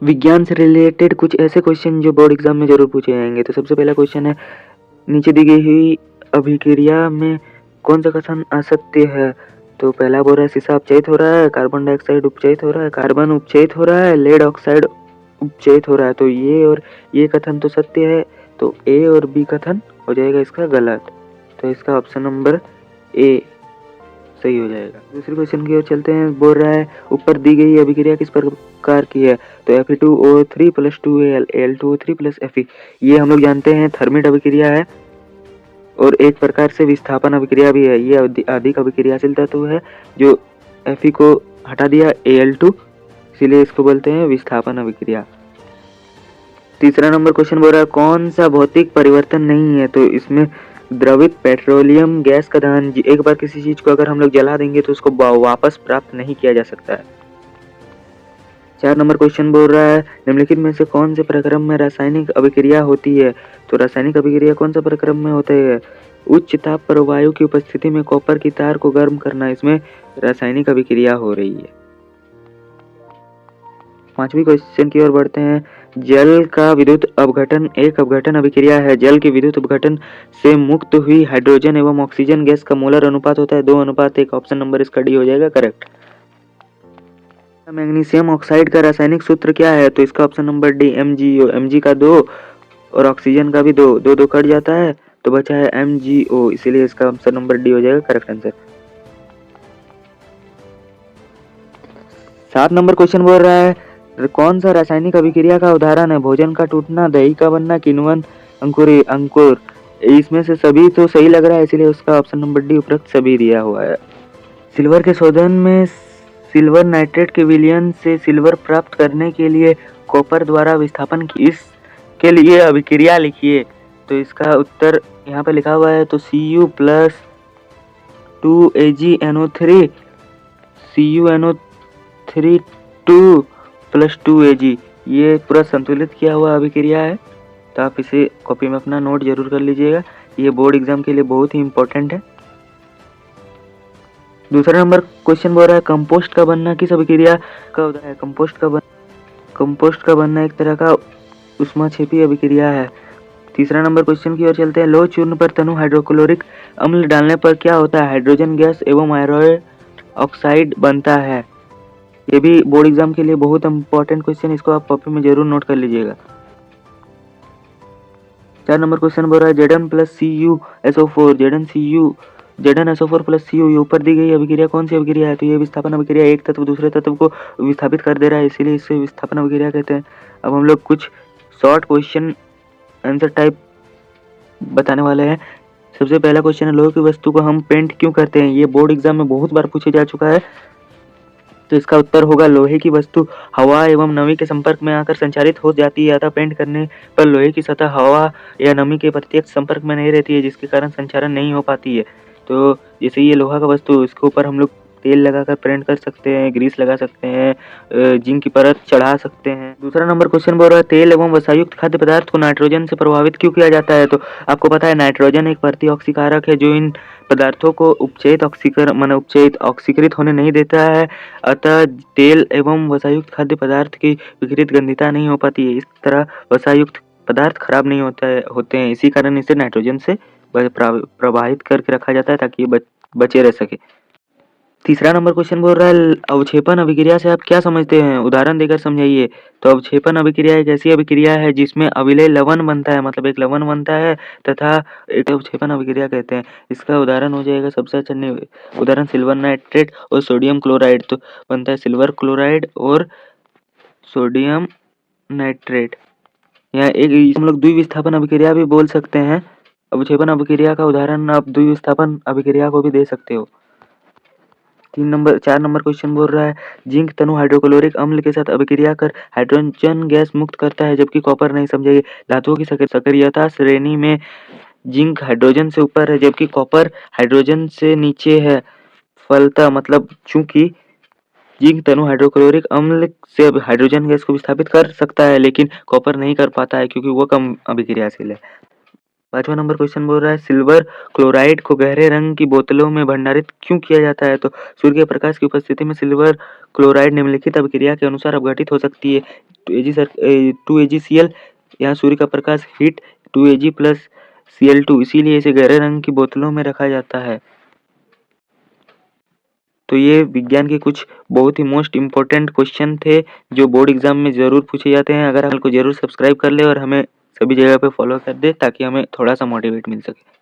विज्ञान से रिलेटेड कुछ ऐसे क्वेश्चन जो बोर्ड एग्जाम में जरूर पूछे जाएंगे। तो सबसे पहला क्वेश्चन है, नीचे दी गई हुई अभिक्रिया में कौन सा कथन असत्य है? तो पहला बोल रहा है शीशा अपचयित हो रहा है, कार्बन डाइऑक्साइड उपचयित हो रहा है, कार्बन उपचयित हो रहा है, लेड ऑक्साइड उपचयित हो रहा है। तो ये और ये कथन तो सत्य है, तो ए और बी कथन हो जाएगा इसका गलत। तो इसका ऑप्शन नंबर ए सही हो जाएगा। दूसरे क्वेश्चन की ओर चलते हैं। बोल रहा है ऊपर दी गई अभिक्रिया किस प्रकार की है? तो Fe2O3 plus 2Al Al2O3 plus Fe। ये हम लोग जानते हैं थर्मिट अभिक्रिया है और एक प्रकार से विस्थापन अभिक्रिया भी है। ये अधिक अभिक्रियाशील तत्व है जो Fe को हटा दिया Al2, इसीलिए इसको बोलते हैं विस्थापन अभिक्रिया। तीसरा नंबर क्वेश्चन बोल रहा है कौन सा भौतिक परिवर्तन नहीं है? तो इसमें द्रवित पेट्रोलियम गैस का दहन, एक बार किसी चीज को अगर हम लोग जला देंगे तो उसको वापस प्राप्त नहीं किया जा सकता है। 4 नंबर क्वेश्चन बोल रहा है निम्नलिखित में से कौन से प्रक्रम में रासायनिक अभिक्रिया होती है? तो रासायनिक अभिक्रिया कौन सा प्रक्रम में होता है? उच्च ताप पर वायु की उपस्थिति में कॉपर की तार को गर्म करना, इसमें रासायनिक अभिक्रिया हो रही है। 5वीं क्वेश्चन की ओर बढ़ते हैं। जल का विद्युत अपघटन एक अपघटन अभिक्रिया है। जल के विद्युत अपघटन से मुक्त हुई हाइड्रोजन एवं ऑक्सीजन गैस का मोलर अनुपात होता है 2:1। ऑप्शन नंबर इसका डी हो जाएगा करेक्ट। मैग्नीशियम ऑक्साइड का रासायनिक सूत्र क्या है? तो इसका option number D MgO। Mg का 2 और ऑक्सीजन का भी 2 2 2 कट जाता है तो बचा है MgO, इसीलिए इसका ऑप्शन नंबर डी हो जाएगा करेक्ट आंसर। 7 नंबर क्वेश्चन बोल रहा है कौन सा रासायनिक अभिक्रिया का उदाहरण है? भोजन का टूटना, दही का बनना, किण्वन, अंकुर। इसमें से सभी तो सही लग रहा है, इसीलिए उसका ऑप्शन नंबर डी उपरोक्त सभी दिया हुआ है। सिल्वर के शोधन में सिल्वर नाइट्रेट के विलयन से सिल्वर प्राप्त करने के लिए कॉपर द्वारा विस्थापन की इसके लिए अभिक्रिया लिखिए। तो इसका उत्तर यहाँ पे लिखा हुआ है, तो Cu plus 2AgNO3 CuNO3 2 plus 2Ag, ये पूरा संतुलित किया हुआ अभिक्रिया है। तो आप इसे कॉपी में अपना नोट जरूर कर लीजिएगा, ये बोर्ड एग्जाम के लिए बहुत ही इम्पोर्टेंट है। दूसरा नंबर क्वेश्चन बोल रहा है कंपोस्ट का बनना किस अभिक्रिया का उदाहरण है? कंपोस्ट का बनना एक तरह का ऊष्माक्षेपी अभिक्रिया है। तीसरा नंबर क्वेश्चन की ओर चलते हैं। लोह चूर्ण पर तनु हाइड्रोक्लोरिक अम्ल डालने पर क्या होता है? हाइड्रोजन गैस एवं आयरन ऑक्साइड बनता है। ये भी बोर्ड एग्जाम के लिए बहुत इंपॉर्टेंट क्वेश्चन, इसको आप कॉपी में जरूर नोट कर लीजिएगा। 4 नंबर क्वेश्चन बोल रहा है Zn plus CuSO4 ZnSO4 plus Cu, ऊपर दी गई अभिक्रिया कौन सी अभिक्रिया है? तो ये विस्थापन अभिक्रिया, एक तत्व दूसरे तत्व को विस्थापित कर दे रहा है, इसीलिए इसे विस्थापन अभिक्रिया कहते हैं। अब हम लोग कुछ शॉर्ट क्वेश्चन आंसर टाइप बताने वाले हैं। सबसे पहला क्वेश्चन है लोहे की वस्तु को हम पेंट क्यों करते हैं? ये बोर्ड एग्जाम में बहुत बार पूछे जा चुका है, तो इसका उत्तर होगा लोहे की वस्तु हवा एवं नमी के संपर्क में आकर संचारित हो जाती है, अतः पेंट करने पर लोहे की सतह हवा या नमी के प्रत्यक्ष संपर्क में नहीं रहती है, जिसके कारण संचारण नहीं हो पाती है। तो जैसे ये लोहा का वस्तु, इसके ऊपर हम लोग तेल लगाकर पेंट कर सकते हैं, ग्रीस लगा सकते हैं, जिंक की परत चढ़ा सकते हैं। दूसरा नंबर क्वेश्चन बोल रहा है तेल एवं वसायुक्त खाद्य पदार्थ को नाइट्रोजन से प्रभावित क्यों किया जाता है? तो आपको पता है नाइट्रोजन एक प्रतिऑक्सीकारक है जो इन पदार्थों को उपचयित ऑक्सीकृत होने नहीं देता है, अतः तेल एवं वसायुक्त खाद्य पदार्थ की विकृत गंधिता नहीं हो पाती है। इस तरह वसायुक्त पदार्थ खराब नहीं होते हैं, इसी कारण इसे नाइट्रोजन से प्रवाहित करके रखा जाता है ताकि ये बचे रह सके। तीसरा नंबर क्वेश्चन बोल रहा है अवक्षेपण अभिक्रिया से आप क्या समझते हैं? उदाहरण देकर समझाइए। तो अवक्षेपण अभिक्रिया एक ऐसी अभिक्रिया है जिसमें अविलेय लवण बनता है, मतलब एक लवण बनता है तथा एक अवक्षेपण अभिक्रिया कहते हैं। इसका उदाहरण हो जाएगा सबसे अच्छा उदाहरण सिल्वर नाइट्रेट और सोडियम क्लोराइड। तो बनता है सिल्वर क्लोराइड और सोडियम नाइट्रेट। या एक हम लोग द्विविस्थापन अभिक्रिया भी बोल सकते हैं। अवक्षेपण अभिक्रिया का उदाहरण आप द्विविस्थापन अभिक्रिया को भी दे सकते हो। 4 नंबर क्वेश्चन बोल रहा है जिंक तनु हाइड्रोक्लोरिक अम्ल के साथ अभिक्रिया कर हाइड्रोजन गैस मुक्त करता है जबकि कॉपर नहीं। समझाइए। धातुओं की सक्रियता श्रेणी में जिंक हाइड्रोजन से ऊपर है जबकि कॉपर हाइड्रोजन से नीचे है। फलतः मतलब चूंकि जिंक तनु हाइड्रोक्लोरिक अम्ल से हाइड्रोजन गैस को विस्थापित कर सकता है लेकिन कॉपर नहीं कर पाता है क्योंकि वो कम अभिक्रियाशील है। 5वां नंबर क्वेश्चन बोल रहा है सिल्वर क्लोराइड को गहरे रंग की बोतलों में भंडारित क्यों किया जाता है? तो सूर्य के प्रकाश की उपस्थिति में सिल्वर क्लोराइड निम्नलिखित अभिक्रिया के अनुसार अपघटित हो सकती है। 2AgCl, यहाँ सूर्य का प्रकाश हीट 2Ag प्लस Cl2, इसीलिए इसे गहरे रंग की बोतलों में रखा जाता है। तो ये विज्ञान के कुछ बहुत ही मोस्ट इम्पोर्टेंट क्वेश्चन थे जो बोर्ड एग्जाम में ज़रूर पूछे जाते हैं। अगर आप को ज़रूर सब्सक्राइब कर ले और हमें सभी जगह पे फॉलो कर दे ताकि हमें थोड़ा सा मोटिवेट मिल सके।